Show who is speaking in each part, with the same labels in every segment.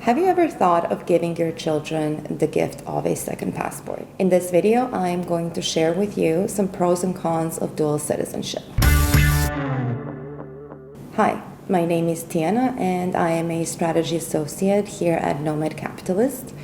Speaker 1: Have you ever thought of giving your children the gift of a second passport? In this video, I am going to share with you some pros and cons of dual citizenship. Hi, my name is Tijana and I am a strategy associate here at Nomad Capitalist.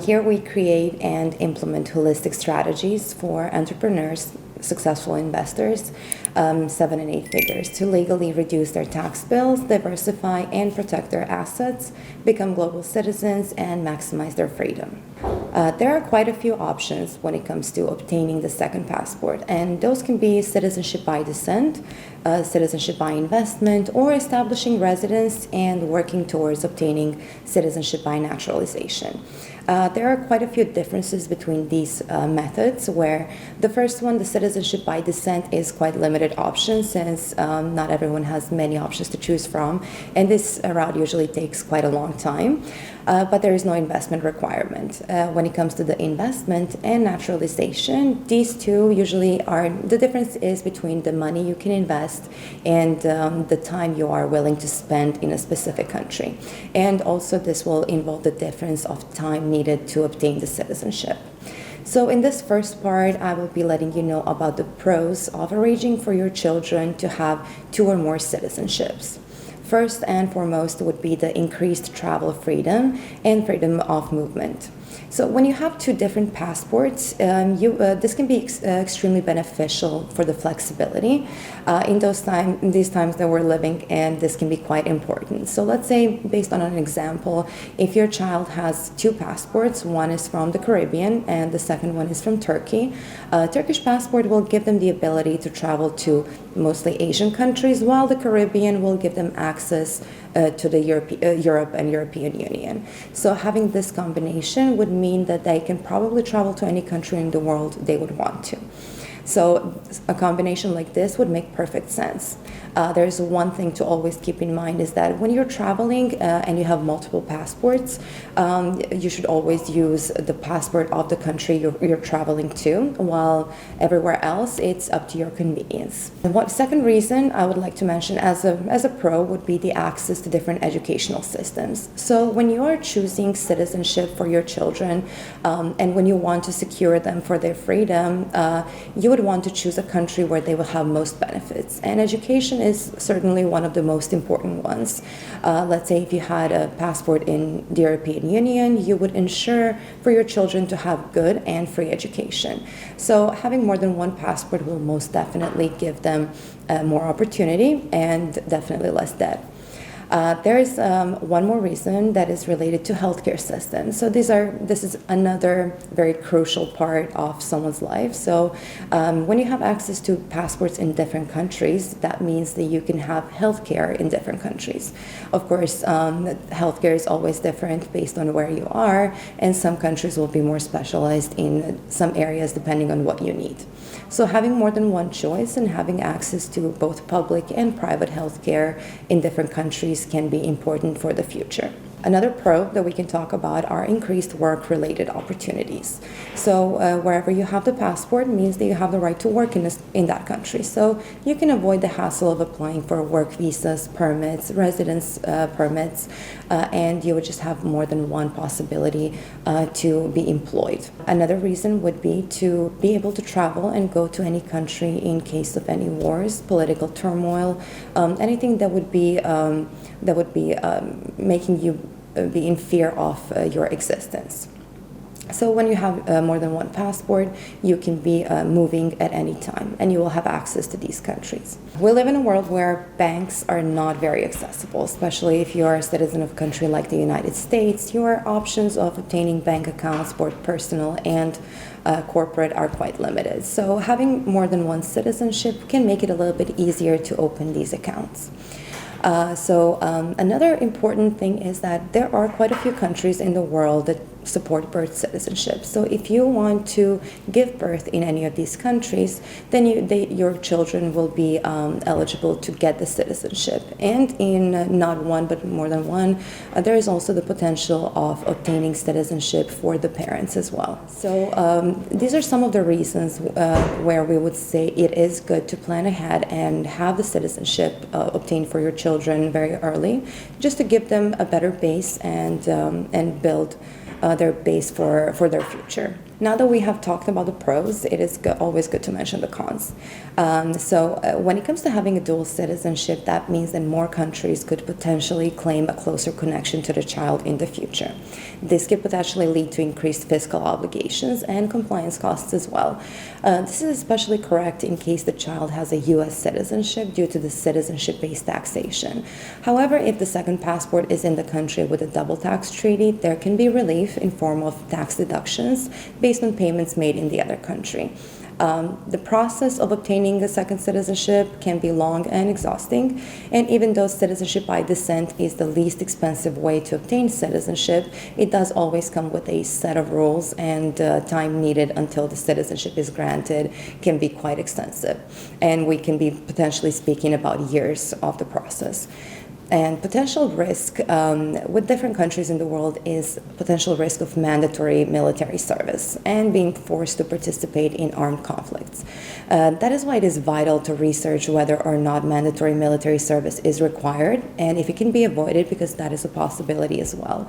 Speaker 1: Here we create and implement holistic strategies for entrepreneurs, successful investors, 7 and 8 figures, to legally reduce their tax bills, diversify and protect their assets, become global citizens, and maximize their freedom. There are quite a few options when it comes to obtaining the second passport, and those can be citizenship by descent, citizenship by investment, or establishing residence and working towards obtaining citizenship by naturalization. There are quite a few differences between these methods, where the first one, the citizenship by descent, is quite limited option since not everyone has many options to choose from, and this route usually takes quite a long time, but there is no investment requirement. When it comes to the investment and naturalization, these two usually are, the difference is between the money you can invest and the time you are willing to spend in a specific country. And also this will involve the difference of time needed to obtain the citizenship. So in this first part, I will be letting you know about the pros of arranging for your children to have 2 or more citizenships. First and foremost would be the increased travel freedom and freedom of movement. So when you have 2 different passports, this can be extremely beneficial for the flexibility in these times that we're living, and this can be quite important. So let's say, based on an example, if your child has 2 passports, one is from the Caribbean and the second one is from Turkey, a Turkish passport will give them the ability to travel to mostly Asian countries, while the Caribbean will give them access to the Europe and European Union. So having this combination would mean that they can probably travel to any country in the world they would want to. So a combination like this would make perfect sense. There's one thing to always keep in mind, is that when you're traveling and you have multiple passports, you should always use the passport of the country you're traveling to, while everywhere else it's up to your convenience. And second reason I would like to mention as a pro would be the access to different educational systems. So when you are choosing citizenship for your children and when you want to secure them for their freedom, you would want to choose a country where they will have most benefits, and education is certainly one of the most important ones. Let's say if you had a passport in the European Union, you would ensure for your children to have good and free education. So having more than one passport will most definitely give them more opportunity and definitely less debt. There is one more reason that is related to healthcare systems. So this is another very crucial part of someone's life. So when you have access to passports in different countries, that means that you can have healthcare in different countries. Of course, healthcare is always different based on where you are, and some countries will be more specialized in some areas depending on what you need. So having more than one choice and having access to both public and private healthcare in different countries can be important for the future. Another pro that we can talk about are increased work-related opportunities. So wherever you have the passport means that you have the right to work in that country. So you can avoid the hassle of applying for work visas, permits, residence permits, and you would just have more than one possibility to be employed. Another reason would be to be able to travel and go to any country in case of any wars, political turmoil, anything that would be making you be in fear of your existence. So when you have more than one passport, you can be moving at any time, and you will have access to these countries. We live in a world where banks are not very accessible, especially if you are a citizen of a country like the United States. Your options of obtaining bank accounts, both personal and corporate, are quite limited. So having more than one citizenship can make it a little bit easier to open these accounts. Another important thing is that there are quite a few countries in the world that support birth citizenship. So if you want to give birth in any of these countries, then your children will be eligible to get the citizenship. And in not one but more than one, there is also the potential of obtaining citizenship for the parents as well. So these are some of the reasons where we would say it is good to plan ahead and have the citizenship obtained for your children very early, just to give them a better base and build their base for their future. Now that we have talked about the pros, it is always good to mention the cons. So when it comes to having a dual citizenship, that means that more countries could potentially claim a closer connection to the child in the future. This could potentially lead to increased fiscal obligations and compliance costs as well. This is especially correct in case the child has a U.S. citizenship due to the citizenship-based taxation. However, if the second passport is in the country with a double tax treaty, there can be relief in form of tax deductions based on payments made in the other country. The process of obtaining a second citizenship can be long and exhausting, and even though citizenship by descent is the least expensive way to obtain citizenship, it does always come with a set of rules, and time needed until the citizenship is granted can be quite extensive, and we can be potentially speaking about years of the process. And potential risk with different countries in the world is potential risk of mandatory military service and being forced to participate in armed conflicts. That is why it is vital to research whether or not mandatory military service is required and if it can be avoided, because that is a possibility as well.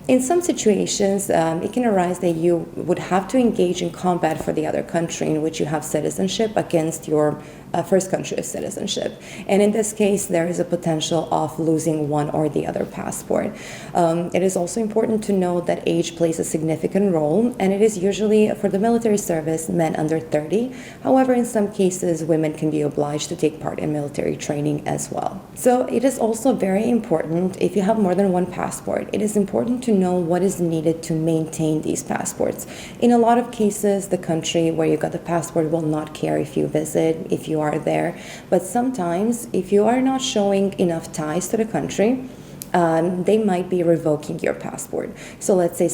Speaker 1: In some situations, it can arise that you would have to engage in combat for the other country in which you have citizenship against your first country of citizenship. And in this case, there is a potential of losing one or the other passport. It is also important to note that age plays a significant role, and it is usually for the military service men under 30. However, in some cases, women can be obliged to take part in military training as well. So it is also very important, if you have more than one passport, it is important to know what is needed to maintain these passports. In a lot of cases, the country where you got the passport will not care if you visit, if you are there. But sometimes, if you are not showing enough ties to the country, they might be revoking your passport. So let's say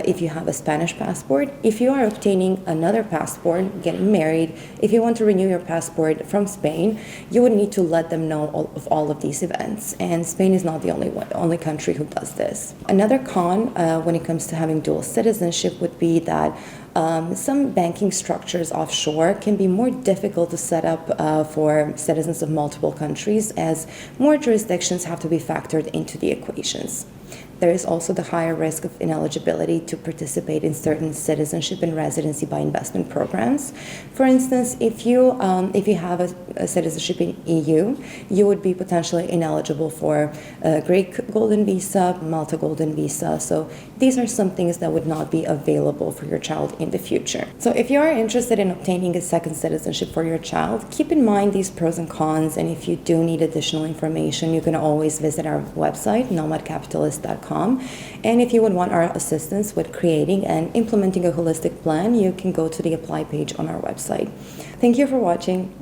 Speaker 1: if you have a Spanish passport, if you are obtaining another passport, getting married, if you want to renew your passport from Spain, you would need to let them know of all of these events. And Spain is not the only country who does this. Another con when it comes to having dual citizenship would be that some banking structures offshore can be more difficult to set up for citizens of multiple countries, as more jurisdictions have to be factored into the equations. There is also the higher risk of ineligibility to participate in certain citizenship and residency by investment programs. For instance, if you have a citizenship in EU, you would be potentially ineligible for a Greek Golden Visa, Malta Golden Visa. So these are some things that would not be available for your child in the future. So if you are interested in obtaining a second citizenship for your child, keep in mind these pros and cons, and if you do need additional information, you can always visit our website, nomadcapitalist.com. And if you would want our assistance with creating and implementing a holistic plan, you can go to the apply page on our website. Thank you for watching.